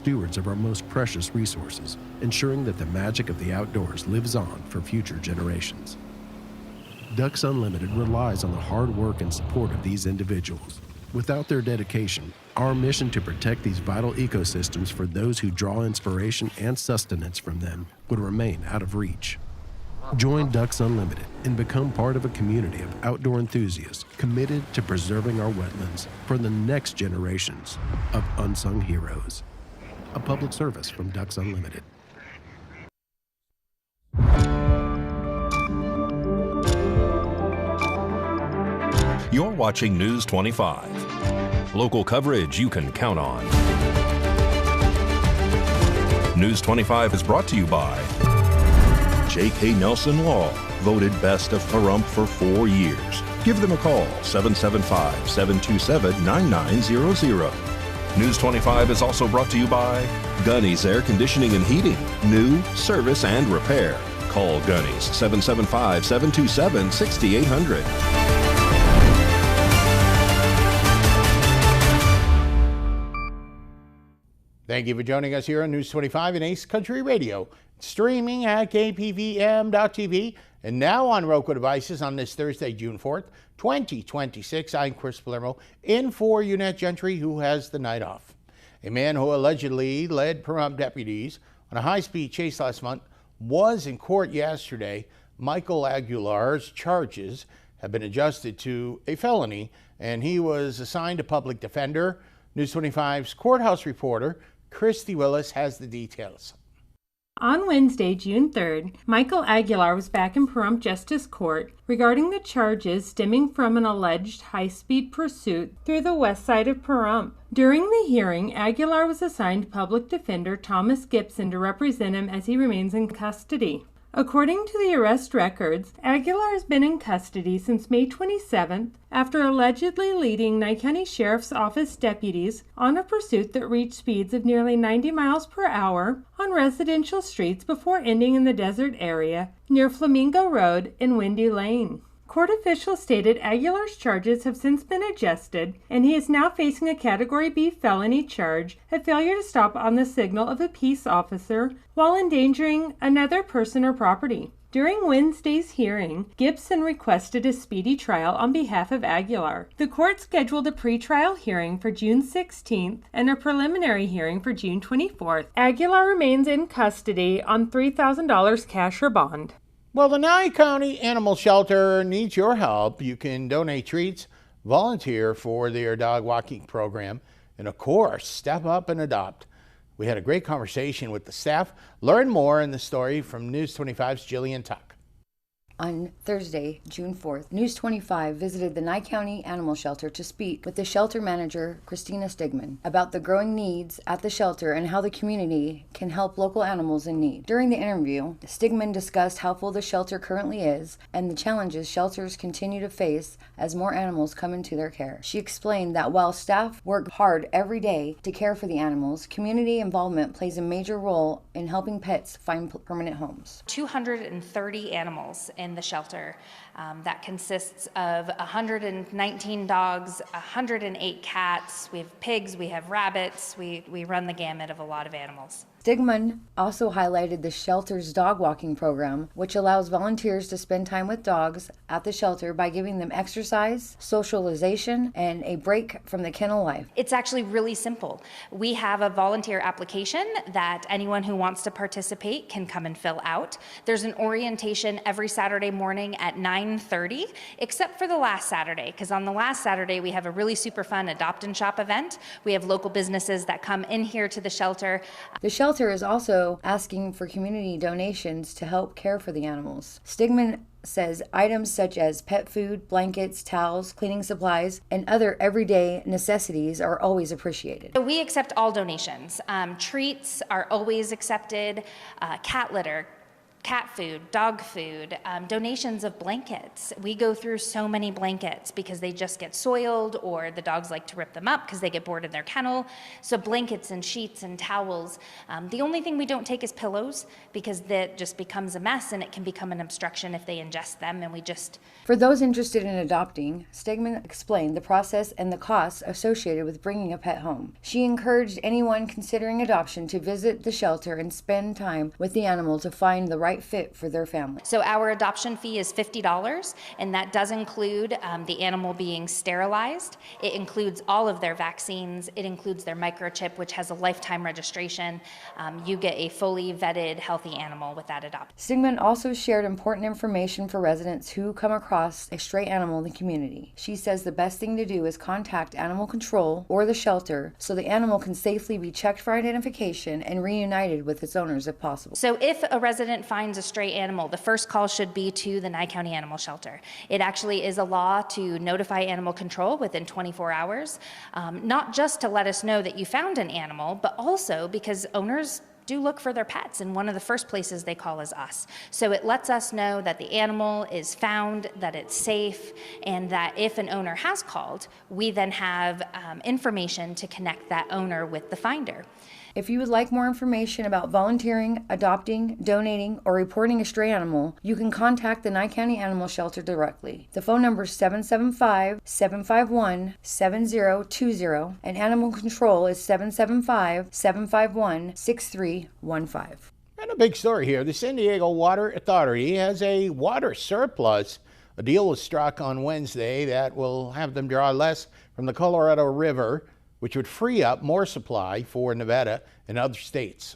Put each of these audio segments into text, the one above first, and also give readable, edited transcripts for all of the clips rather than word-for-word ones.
stewards of our most precious resources, ensuring that the magic of the outdoors lives on for future generations. Ducks Unlimited relies on the hard work and support of these individuals. Without their dedication, our mission to protect these vital ecosystems for those who draw inspiration and sustenance from them would remain out of reach. Join Ducks Unlimited and become part of a community of outdoor enthusiasts committed to preserving our wetlands for the next generations of unsung heroes. A public service from Ducks Unlimited. You're watching News 25. Local coverage you can count on. News 25 is brought to you by J.K. Nelson Law, voted best of Pahrump for 4 years. Give them a call, 775-727-9900. News 25 is also brought to you by Gunny's Air Conditioning and Heating. New, service, and repair. Call Gunny's, 775-727-6800. Thank you for joining us here on News 25 and Ace Country Radio, streaming at KPVM-TV, and now on Roku devices on this Thursday, June 4th, 2026. I'm Chris Palermo, in for Unette Gentry, who has the night off. A man who allegedly led Pahrump deputies on a high-speed chase last month was in court yesterday. Michael Aguilar's charges have been adjusted to a felony, and he was assigned a public defender. News 25's courthouse reporter Christy Willis has the details. On Wednesday, June 3rd, Michael Aguilar was back in Pahrump Justice Court regarding the charges stemming from an alleged high-speed pursuit through the west side of Pahrump. During the hearing, Aguilar was assigned public defender Thomas Gibson to represent him as he remains in custody. According to the arrest records, Aguilar has been in custody since May 27th after allegedly leading Nye County Sheriff's Office deputies on a pursuit that reached speeds of nearly 90 miles per hour on residential streets before ending in the desert area near Flamingo Road and Windy Lane. Court officials stated Aguilar's charges have since been adjusted, and he is now facing a Category B felony charge of failure to stop on the signal of a peace officer while endangering another person or property. During Wednesday's hearing, Gibson requested a speedy trial on behalf of Aguilar. The court scheduled a pretrial hearing for June 16th and a preliminary hearing for June 24th. Aguilar remains in custody on $3,000 cash or bond. Well, the Nye County Animal Shelter needs your help. You can donate treats, volunteer for their dog walking program, and of course, step up and adopt. We had a great conversation with the staff. Learn more in the story from News 25's Jillian Tuck. On Thursday, June 4th, News 25 visited the Nye County Animal Shelter to speak with the shelter manager, Christina Stigman, about the growing needs at the shelter and how the community can help local animals in need. During the interview, Stigman discussed how full the shelter currently is and the challenges shelters continue to face as more animals come into their care. She explained that while staff work hard every day to care for the animals, community involvement plays a major role in helping pets find permanent homes. 230 animals in the shelter. That consists of 119 dogs, 108 cats, we have pigs, we have rabbits, we run the gamut of a lot of animals. Stigman also highlighted the shelter's dog walking program, which allows volunteers to spend time with dogs at the shelter by giving them exercise, socialization, and a break from the kennel life. It's actually really simple. We have a volunteer application that anyone who wants to participate can come and fill out. There's an orientation every Saturday morning at 9:30, except for the last Saturday, because on the last Saturday we have a really super fun adopt and shop event. We have local businesses that come in here to the shelter. The shelter is also asking for community donations to help care for the animals. Stigman says items such as pet food, blankets, towels, cleaning supplies, and other everyday necessities are always appreciated. So we accept all donations. Treats are always accepted, cat litter, cat food, dog food, donations of blankets. We go through so many blankets because they just get soiled, or the dogs like to rip them up because they get bored in their kennel. So blankets and sheets and towels. The only thing we don't take is pillows, because that just becomes a mess and it can become an obstruction if they ingest them, and we just... For those interested in adopting, Stegman explained the process and the costs associated with bringing a pet home. She encouraged anyone considering adoption to visit the shelter and spend time with the animal to find the right fit for their family. So our adoption fee is $50, and that does include the animal being sterilized. It includes all of their vaccines. It includes their microchip, which has a lifetime registration. You get a fully vetted, healthy animal with that adoption. Stegman also shared important information for residents who come across a stray animal in the community. She says the best thing to do is contact animal control or the shelter so the animal can safely be checked for identification and reunited with its owners if possible. So if a resident finds a stray animal, the first call should be to the Nye County Animal Shelter. It actually is a law to notify animal control within 24 hours, not just to let us know that you found an animal, but also because owners do look for their pets, and one of the first places they call is us. So it lets us know that the animal is found, that it's safe, and that if an owner has called, we then have information to connect that owner with the finder. If you would like more information about volunteering, adopting, donating, or reporting a stray animal, you can contact the Nye County Animal Shelter directly. The phone number is 775-751-7020, and Animal Control is 775-751-6315. And a big story here. The San Diego Water Authority has a water surplus. A deal was struck on Wednesday that will have them draw less from the Colorado River, which would free up more supply for Nevada and other states.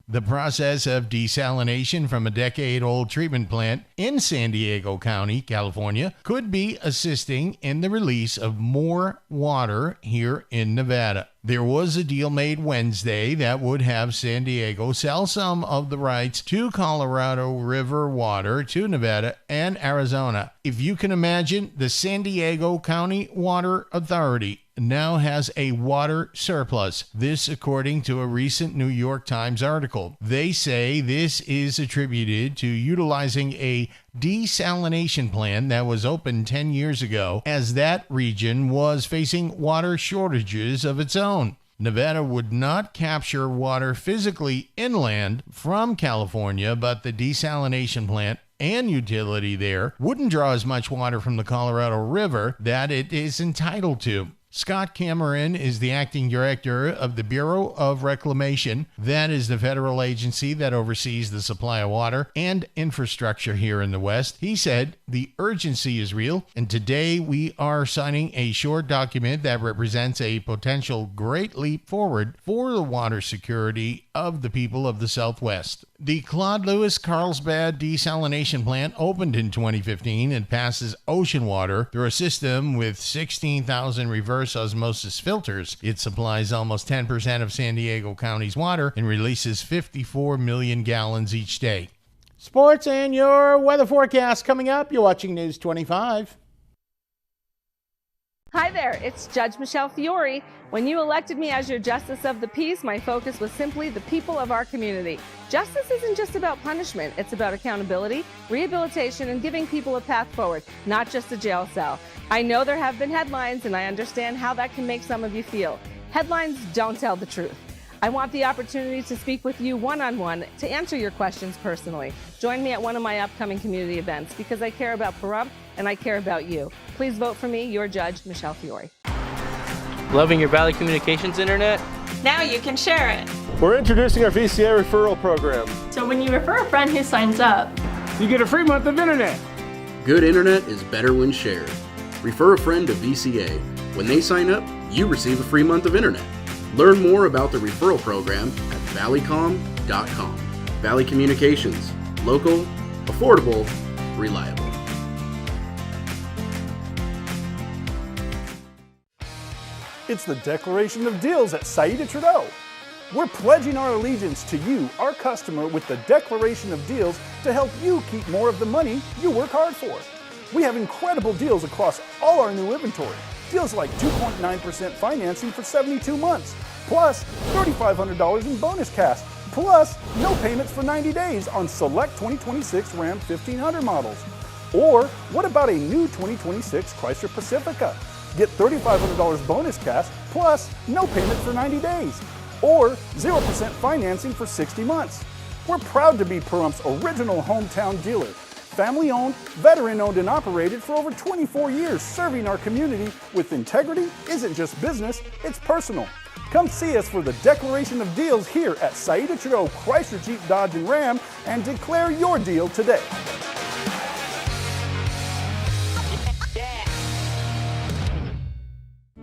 The process of desalination from a decade-old treatment plant in San Diego County, California, could be assisting in the release of more water here in Nevada. There was a deal made Wednesday that would have San Diego sell some of the rights to Colorado River water to Nevada and Arizona. If you can imagine, the San Diego County Water Authority now has a water surplus. This according to a recent New York Times article. They say this is attributed to utilizing a desalination plant that was opened 10 years ago, as that region was facing water shortages of its own. Nevada would not capture water physically inland from California, but the desalination plant and utility there wouldn't draw as much water from the Colorado River that it is entitled to. Scott Cameron is the acting director of the Bureau of Reclamation. That is the federal agency that oversees the supply of water and infrastructure here in the West. He said the urgency is real, and today we are signing a short document that represents a potential great leap forward for the water security of the people of the Southwest. The Claude Lewis Carlsbad desalination plant opened in 2015 and passes ocean water through a system with 16,000 reverse osmosis filters. It supplies almost 10% of San Diego County's water and releases 54 million gallons each day. Sports and your weather forecast coming up. You're watching News 25. Hi there, it's Judge Michelle Fiore. When you elected me as your Justice of the Peace, my focus was simply the people of our community. Justice isn't just about punishment, it's about accountability, rehabilitation, and giving people a path forward, not just a jail cell. I know there have been headlines, and I understand how that can make some of you feel. Headlines don't tell the truth. I want the opportunity to speak with you one-on-one to answer your questions personally. Join me at one of my upcoming community events because I care about Pahrump and I care about you. Please vote for me, your Judge, Michelle Fiore. Loving your Valley Communications internet? Now you can share it. We're introducing our VCA referral program. So when you refer a friend who signs up, you get a free month of internet. Good internet is better when shared. Refer a friend to VCA. When they sign up, you receive a free month of internet. Learn more about the referral program at valleycom.com. Valley Communications. Local, affordable, reliable. It's the Declaration of Deals at Saida Trudeau. We're pledging our allegiance to you, our customer, with the Declaration of Deals to help you keep more of the money you work hard for. We have incredible deals across all our new inventory. Deals like 2.9% financing for 72 months, plus $3,500 in bonus cash, Plus, no payments for 90 days on select 2026 Ram 1500 models. Or what about a new 2026 Chrysler Pacifica? Get $3,500 bonus cash plus no payment for 90 days. Or 0% financing for 60 months. We're proud to be Pahrumph's original hometown dealer. Family owned, veteran owned and operated for over 24 years, serving our community with integrity isn't just business, it's personal. Come see us for the declaration of deals here at Saida Trudeau Chrysler Jeep Dodge and Ram and declare your deal today.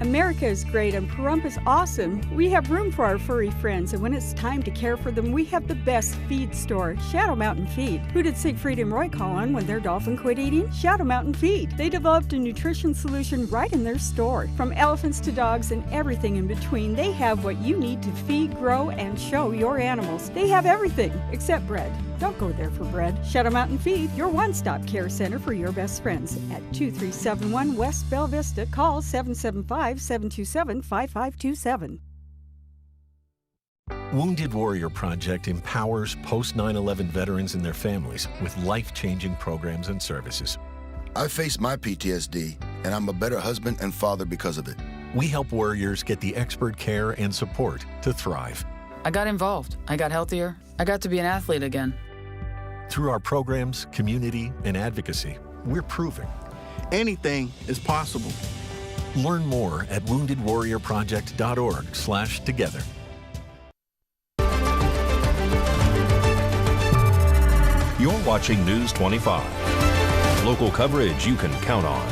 America is great and Pahrump is awesome. We have room for our furry friends, and when it's time to care for them, we have the best feed store, Shadow Mountain Feed. Who did Siegfried and Roy call on when their dolphin quit eating? Shadow Mountain Feed. They developed a nutrition solution right in their store. From elephants to dogs and everything in between, they have what you need to feed, grow, and show your animals. They have everything except bread. Don't go there for bread. Shadow Mountain Feed, your one-stop care center for your best friends. At 2371 West Bell Vista, call 775-727-5527. Wounded Warrior Project empowers post-9/11 veterans and their families with life-changing programs and services. I faced my PTSD, and I'm a better husband and father because of it. We help warriors get the expert care and support to thrive. I got involved. I got healthier. I got to be an athlete again. Through our programs, community, and advocacy, we're proving anything is possible. Learn more at woundedwarriorproject.org/together. You're watching News 25. Local coverage you can count on.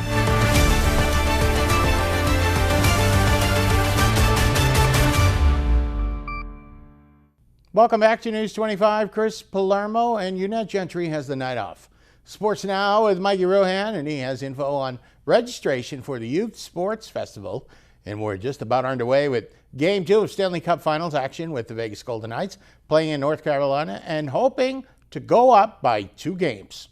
Welcome back to News 25. Chris Palermo and Unette Gentry has the night off. Sports Now with Mikey Rohan, and he has info on registration for the Youth Sports Festival. And we're just about underway with Game 2 of Stanley Cup Finals action with the Vegas Golden Knights playing in North Carolina and hoping to go up by 2 games.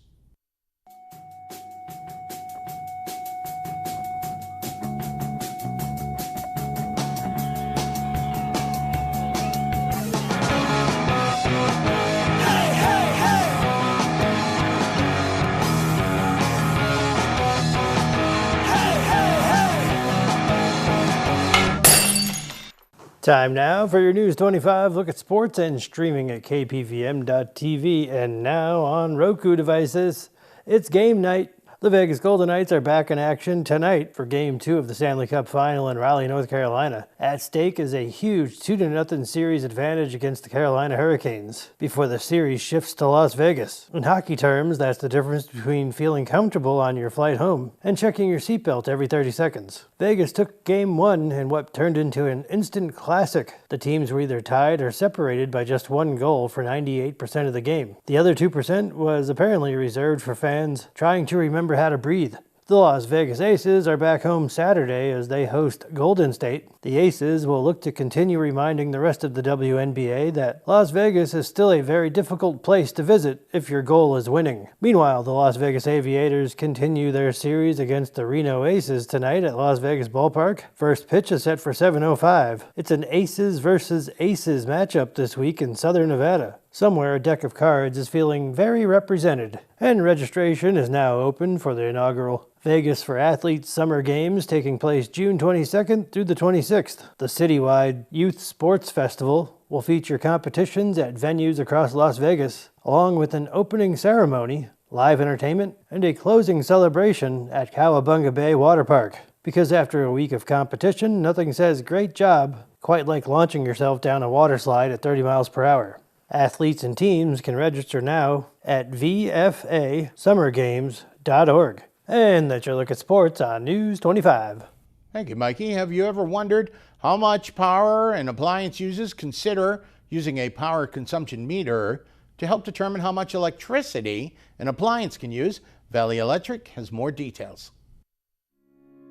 Time now for your News 25 look at sports and streaming at KPVM.TV and now on Roku devices. It's game night. The Vegas Golden Knights are back in action tonight for Game 2 of the Stanley Cup Final in Raleigh, North Carolina. At stake is a huge 2-0 series advantage against the Carolina Hurricanes before the series shifts to Las Vegas. In hockey terms, that's the difference between feeling comfortable on your flight home and checking your seatbelt every 30 seconds. Vegas took Game 1 in what turned into an instant classic. The teams were either tied or separated by just 1 goal for 98% of the game. The other 2% was apparently reserved for fans trying to remember how to breathe. The Las Vegas Aces are back home Saturday as they host Golden State. The Aces will look to continue reminding the rest of the WNBA that Las Vegas is still a very difficult place to visit if your goal is winning. Meanwhile, the Las Vegas Aviators continue their series against the Reno Aces tonight at Las Vegas Ballpark. First pitch is set for 7:05. It's an Aces versus Aces matchup this week in Southern Nevada. Somewhere a deck of cards is feeling very represented, and registration is now open for the inaugural Vegas for Athletes Summer Games taking place June 22nd through the 26th. The citywide Youth Sports Festival will feature competitions at venues across Las Vegas, along with an opening ceremony, live entertainment, and a closing celebration at Cowabunga Bay Water Park. Because after a week of competition, nothing says great job quite like launching yourself down a water slide at 30 miles per hour. Athletes and teams can register now at vfasummergames.org. And that's your look at sports on News 25. Thank you, Mikey. Have you ever wondered how much power an appliance uses? Consider using a power consumption meter to help determine how much electricity an appliance can use. Valley Electric has more details.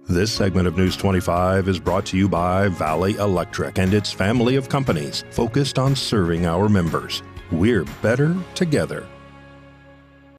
This segment of News 25 is brought to you by Valley Electric and its family of companies focused on serving our members. We're better together.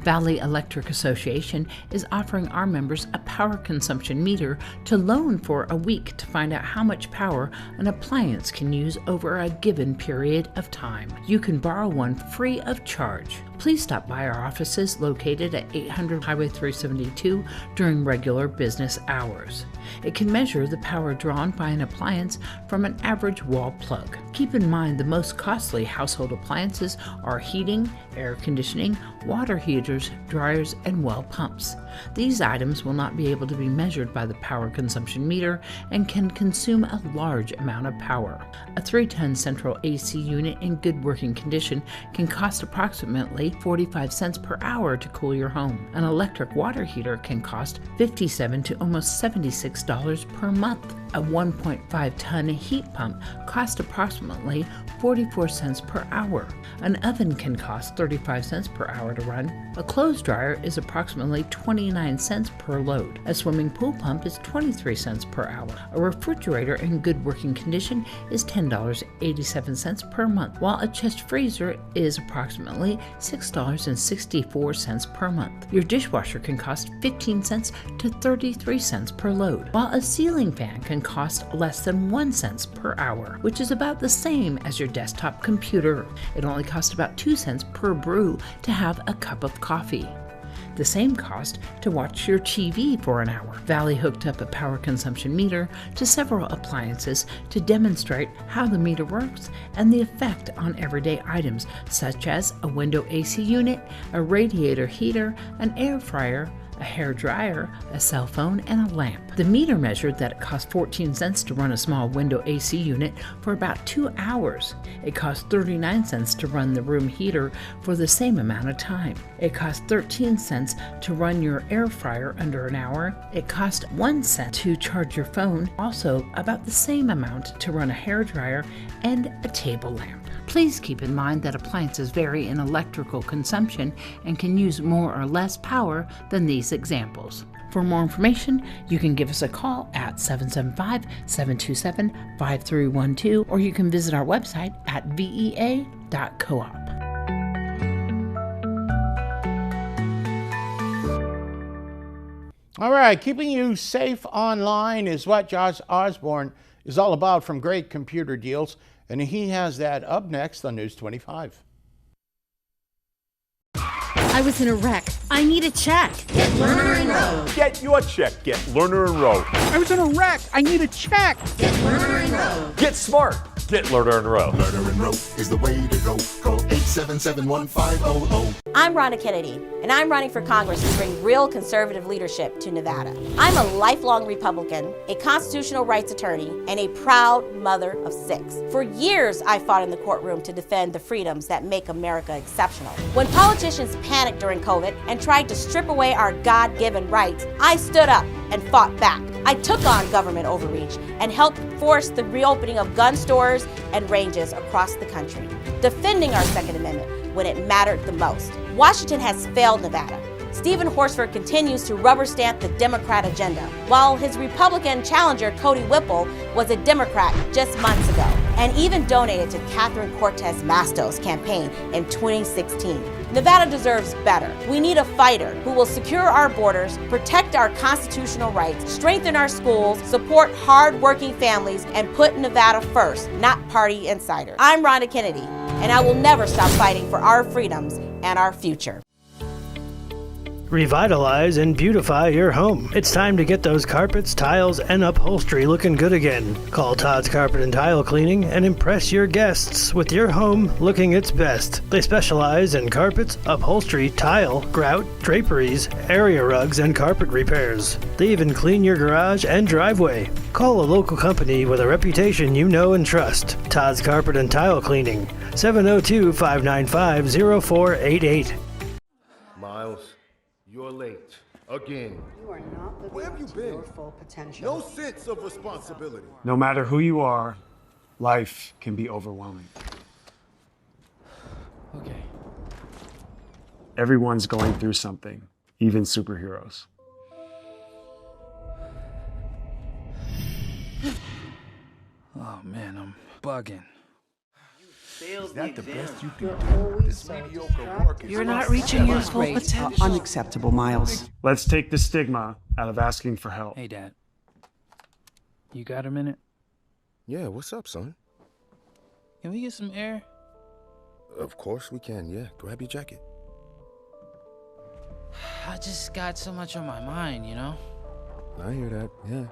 Valley Electric Association is offering our members a power consumption meter to loan for a week to find out how much power an appliance can use over a given period of time. You can borrow one free of charge. Please stop by our offices located at 800 Highway 372 during regular business hours. It can measure the power drawn by an appliance from an average wall plug. Keep in mind the most costly household appliances are heating, air conditioning, water heaters, dryers, and well pumps. These items will not be able to be measured by the power consumption meter and can consume a large amount of power. A 3-ton central AC unit in good working condition can cost approximately 45 cents per hour to cool your home. An electric water heater can cost $57 to almost $76 per month. A 1.5-ton heat pump costs approximately 44 cents per hour. An oven can cost 35 cents per hour to run. A clothes dryer is approximately 29 cents per load. A swimming pool pump is 23 cents per hour. A refrigerator in good working condition is $10.87 per month, while a chest freezer is approximately $6.64 per month. Your dishwasher can cost 15 cents to 33 cents per load, while a ceiling fan can cost less than 1 cent per hour, which is about the same as your desktop computer. It only costs about 2 cents per brew to have a cup of coffee. The same cost to watch your TV for an hour. Valley hooked up a power consumption meter to several appliances to demonstrate how the meter works and the effect on everyday items such as a window AC unit, a radiator heater, an air fryer, a hair dryer, a cell phone, and a lamp. The meter measured that it cost 14 cents to run a small window AC unit for about 2 hours. It cost 39 cents to run the room heater for the same amount of time. It cost 13 cents to run your air fryer under an hour. It cost 1 cent to charge your phone, also about the same amount to run a hair dryer and a table lamp. Please keep in mind that appliances vary in electrical consumption and can use more or less power than these examples. For more information, you can give us a call at 775-727-5312, or you can visit our website at vea.coop. All right, keeping you safe online is what Josh Osborne is all about from Great Computer Deals, and he has that up next on News 25. I was in a wreck. I need a check. Get Learner Enrolled. Get your check. Get Learner Enrolled. I was in a wreck. I need a check. Get Learner Enrolled. Get smart. Get Learner Enrolled. Learner Enrolled is the way to go. Call 877-1500. I'm Rhonda Kennedy, and I'm running for Congress to bring real conservative leadership to Nevada. I'm a lifelong Republican, a constitutional rights attorney, and a proud mother of 6. For years, I fought in the courtroom to defend the freedoms that make America exceptional. When politicians panicked during COVID and tried to strip away our God-given rights, I stood up and fought back. I took on government overreach and helped force the reopening of gun stores and ranges across the country, defending our Second Amendment when it mattered the most. Washington has failed Nevada. Stephen Horsford continues to rubber stamp the Democrat agenda, while his Republican challenger Cody Whipple was a Democrat just months ago, and even donated to Catherine Cortez Masto's campaign in 2016. Nevada deserves better. We need a fighter who will secure our borders, protect our constitutional rights, strengthen our schools, support hard-working families, and put Nevada first, not party insiders. I'm Rhonda Kennedy, and I will never stop fighting for our freedoms and our future. Revitalize and beautify your home. It's time to get those carpets, tiles, and upholstery looking good again. Call Todd's Carpet and Tile Cleaning and impress your guests with your home looking its best. They specialize in carpets, upholstery, tile, grout, draperies, area rugs, and carpet repairs. They even clean your garage and driveway. Call a local company with a reputation you know and trust. Todd's Carpet and Tile Cleaning, 702-595-0488. Miles, you're late. Again. You are not living Where have you up to been? your full potential. No sense of responsibility. No matter who you are, life can be overwhelming. Okay. Everyone's going through something, even superheroes. Oh man, I'm bugging. Is that the best you can do? This mediocre work is You're not reaching your full potential. Unacceptable, Miles. Let's take the stigma out of asking for help. Hey, Dad. You got a minute? Yeah, what's up, son? Can we get some air? Of course we can, yeah. Grab your jacket. I just got so much on my mind, you know? I hear that, yeah.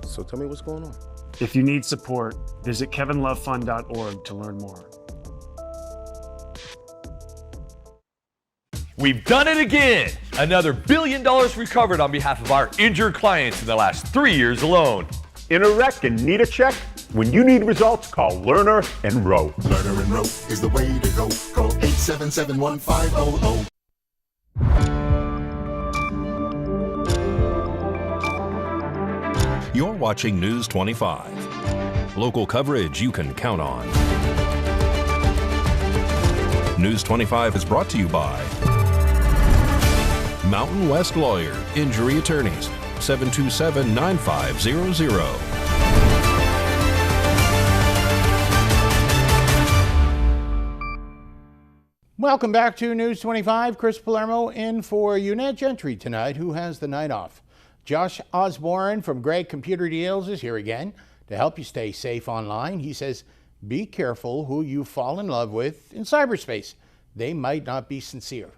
So tell me what's going on. If you need support, visit kevinlovefund.org to learn more. We've done it again! Another $1 billion recovered on behalf of our injured clients in the last 3 years alone. In a wreck and need a check? When you need results, call Lerner and Rowe. Lerner and Rowe is the way to go. Call 877-1500. You're watching News 25. Local coverage you can count on. News 25 is brought to you by Mountain West Lawyer, Injury Attorneys, 727-9500. Welcome back to News 25. Chris Palermo in for Unette Gentry tonight, who has the night off. Josh Osborne from Great Computer Deals is here again to help you stay safe online. He says, be careful who you fall in love with in cyberspace. They might not be sincere.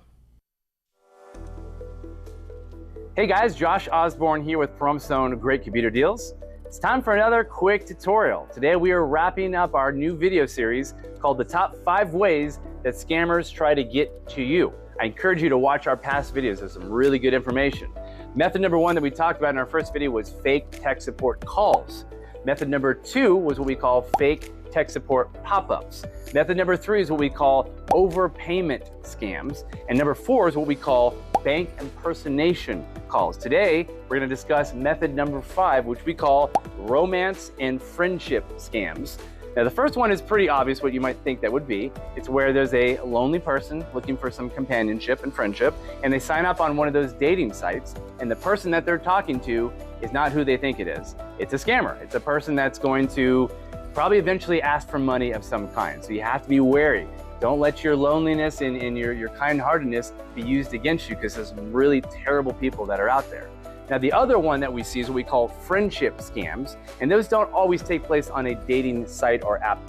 Hey guys, Josh Osborne here with Promstone Great Computer Deals. It's time for another quick tutorial. Today we are wrapping up our new video series called The Top 5 Ways That Scammers Try to Get to You. I encourage you to watch our past videos. There's some really good information. Method number 1 that we talked about in our first video was fake tech support calls. Method number 2 was what we call fake tech support pop-ups. Method number 3 is what we call overpayment scams. And number 4 is what we call bank impersonation calls. Today, we're going to discuss method number 5, which we call romance and friendship scams. Now, the first one is pretty obvious what you might think that would be. It's where there's a lonely person looking for some companionship and friendship, and they sign up on one of those dating sites, and the person that they're talking to is not who they think it is. It's a scammer. It's a person that's going to probably eventually ask for money of some kind. So you have to be wary. Don't let your loneliness and your kind-heartedness be used against you, because there's some really terrible people that are out there. Now, the other one that we see is what we call friendship scams, and those don't always take place on a dating site or app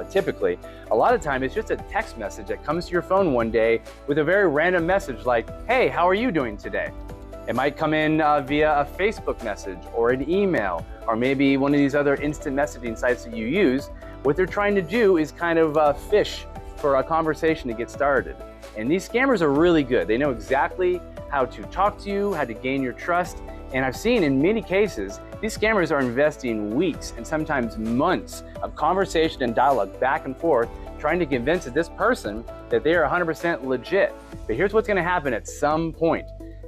typically. A lot of time it's just a text message that comes to your phone one day with a very random message like, hey, how are you doing today? It might come in via a Facebook message or an email, or maybe one of these other instant messaging sites that you use. What they're trying to do is kind of fish for a conversation to get started. And these scammers are really good. They know exactly how to talk to you, how to gain your trust. And I've seen in many cases, these scammers are investing weeks and sometimes months of conversation and dialogue back and forth, trying to convince this person that they are 100% legit. But here's what's gonna happen at some point.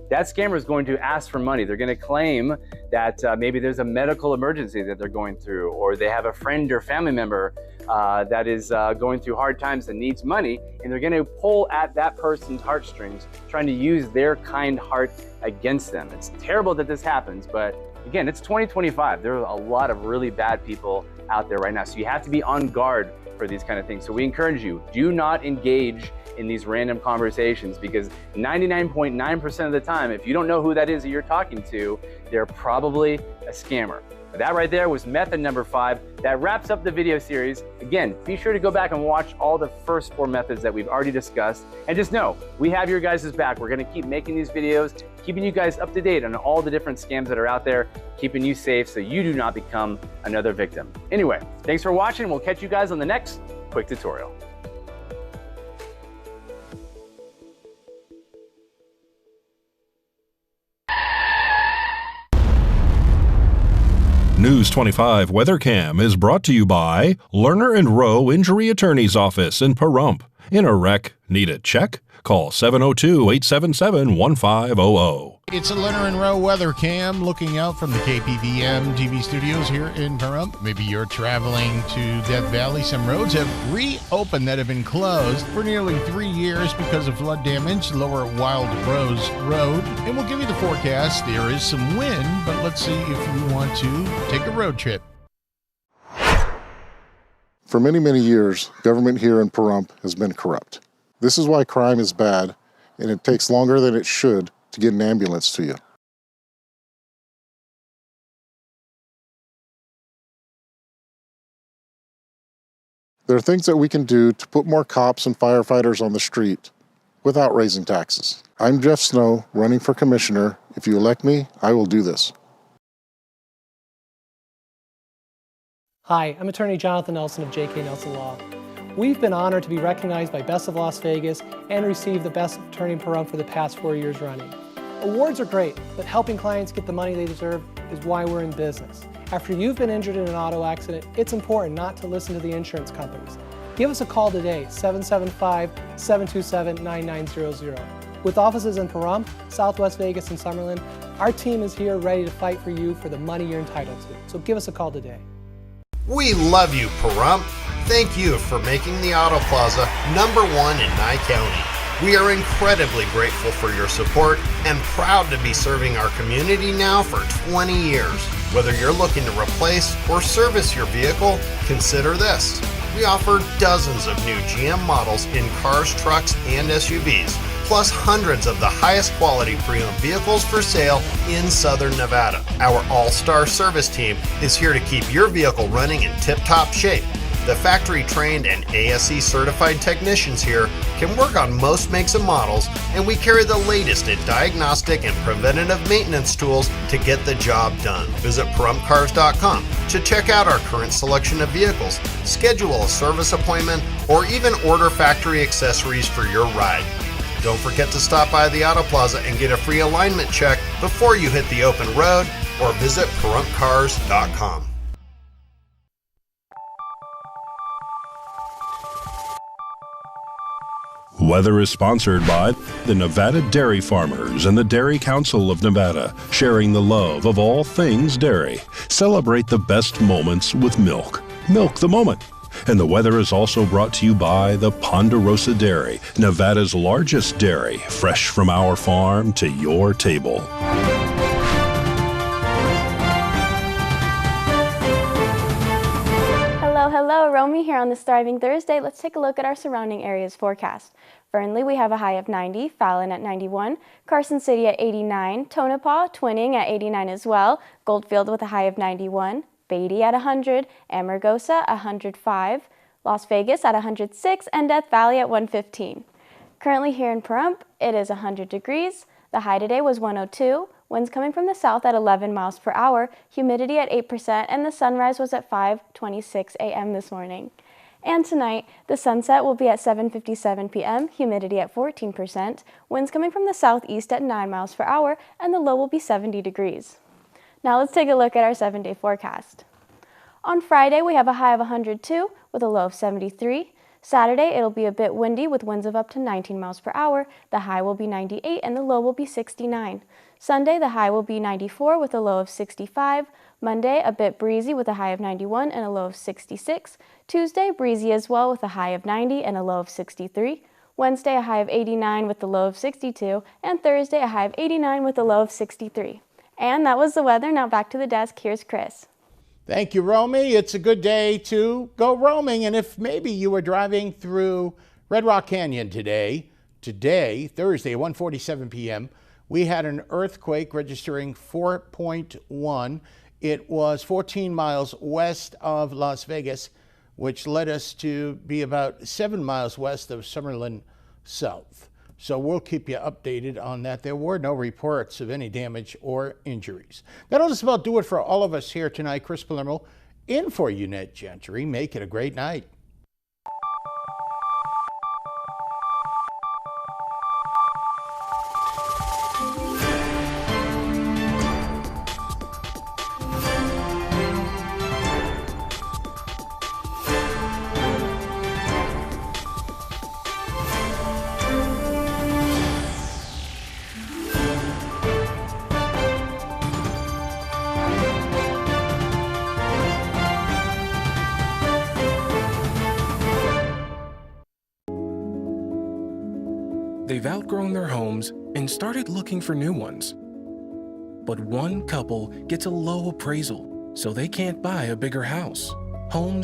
That scammer is going to ask for money. They're going to claim that maybe there's a medical emergency that they're going through, or they have a friend or family member that is going through hard times and needs money, and they're going to pull at that person's heartstrings, trying to use their kind heart against them. It's terrible that this happens, but again, it's 2025. There are a lot of really bad people out there right now, so you have to be on guard for these kind of things. So we encourage you, do not engage in these random conversations, because 99.9% of the time, if you don't know who that is that you're talking to, they're probably a scammer. But that right there was method number 5. That wraps up the video series. Again, be sure to go back and watch all the first 4 methods that we've already discussed. And just know, we have your guys' back. We're gonna keep making these videos, keeping you guys up to date on all the different scams that are out there, keeping you safe so you do not become another victim. Anyway, thanks for watching. We'll catch you guys on the next quick tutorial. News 25 WeatherCam is brought to you by Lerner and Rowe Injury Attorney's Office in Pahrump. In a wreck, need a check? Call 702-877-1500. It's a Lerner and Rowe weather cam looking out from the KPVM-TV studios here in Pahrump. Maybe you're traveling to Death Valley. Some roads have reopened that have been closed for nearly 3 years because of flood damage. Lower Wild Rose Road. And we'll give you the forecast. There is some wind, but let's see if you want to take a road trip. For many, many years, government here in Pahrump has been corrupt. This is why crime is bad, and it takes longer than it should to get an ambulance to you. There are things that we can do to put more cops and firefighters on the street without raising taxes. I'm Jeff Snow, running for commissioner. If you elect me, I will do this. Hi, I'm Attorney Jonathan Nelson of J.K. Nelson Law. We've been honored to be recognized by Best of Las Vegas and receive the Best Attorney in Pahrump for the past 4 years running. Awards are great, but helping clients get the money they deserve is why we're in business. After you've been injured in an auto accident, it's important not to listen to the insurance companies. Give us a call today, 775-727-9900. With offices in Pahrump, Southwest Vegas, and Summerlin, our team is here ready to fight for you for the money you're entitled to. So give us a call today. We love you, Pahrump. Thank you for making the Auto Plaza #1 in Nye County. We are incredibly grateful for your support and proud to be serving our community now for 20 years. Whether you're looking to replace or service your vehicle, consider this. We offer dozens of new GM models in cars, trucks, and SUVs, plus hundreds of the highest quality pre-owned vehicles for sale in Southern Nevada. Our all-star service team is here to keep your vehicle running in tip-top shape. The factory-trained and ASE certified technicians here can work on most makes and models, and we carry the latest in diagnostic and preventative maintenance tools to get the job done. Visit PahrumpCars.com to check out our current selection of vehicles, schedule a service appointment, or even order factory accessories for your ride. Don't forget to stop by the Auto Plaza and get a free alignment check before you hit the open road, or visit PahrumpCars.com. Weather is sponsored by the Nevada Dairy Farmers and the Dairy Council of Nevada, sharing the love of all things dairy. Celebrate the best moments with milk. Milk the moment. And the weather is also brought to you by the Ponderosa Dairy, Nevada's largest dairy, fresh from our farm to your table. Hello, Romy here on this thriving Thursday. Let's take a look at our surrounding areas forecast. Fernley, we have a high of 90, Fallon at 91, Carson City at 89, Tonopah, Twinning at 89 as well, Goldfield with a high of 91, Beatty at 100, Amargosa 105, Las Vegas at 106, and Death Valley at 115. Currently here in Pahrump, it is 100 degrees. The high today was 102. Winds coming from the south at 11 miles per hour, humidity at 8%, and the sunrise was at 5:26 a.m. this morning. And tonight, the sunset will be at 7:57 p.m., humidity at 14%, winds coming from the southeast at 9 miles per hour, and the low will be 70 degrees. Now let's take a look at our 7-day forecast. On Friday, we have a high of 102 with a low of 73. Saturday, it'll be a bit windy with winds of up to 19 miles per hour. The high will be 98 and the low will be 69. Sunday, the high will be 94 with a low of 65. Monday, a bit breezy with a high of 91 and a low of 66. Tuesday, breezy as well with a high of 90 and a low of 63. Wednesday, a high of 89 with a low of 62. And Thursday, a high of 89 with a low of 63. And that was the weather. Now back to the desk. Here's Chris. Thank you, Romy. It's a good day to go roaming. And if maybe you were driving through Red Rock Canyon today, Thursday, 1:47 p.m., we had an earthquake registering 4.1. It was 14 miles west of Las Vegas, which led us to be about 7 miles west of Summerlin South. So we'll keep you updated on that. There were no reports of any damage or injuries. That'll just about do it for all of us here tonight. Chris Palermo in for Unette Gentry. Make it a great night. They've outgrown their homes and started looking for new ones. But one couple gets a low appraisal, so they can't buy a bigger house. Homes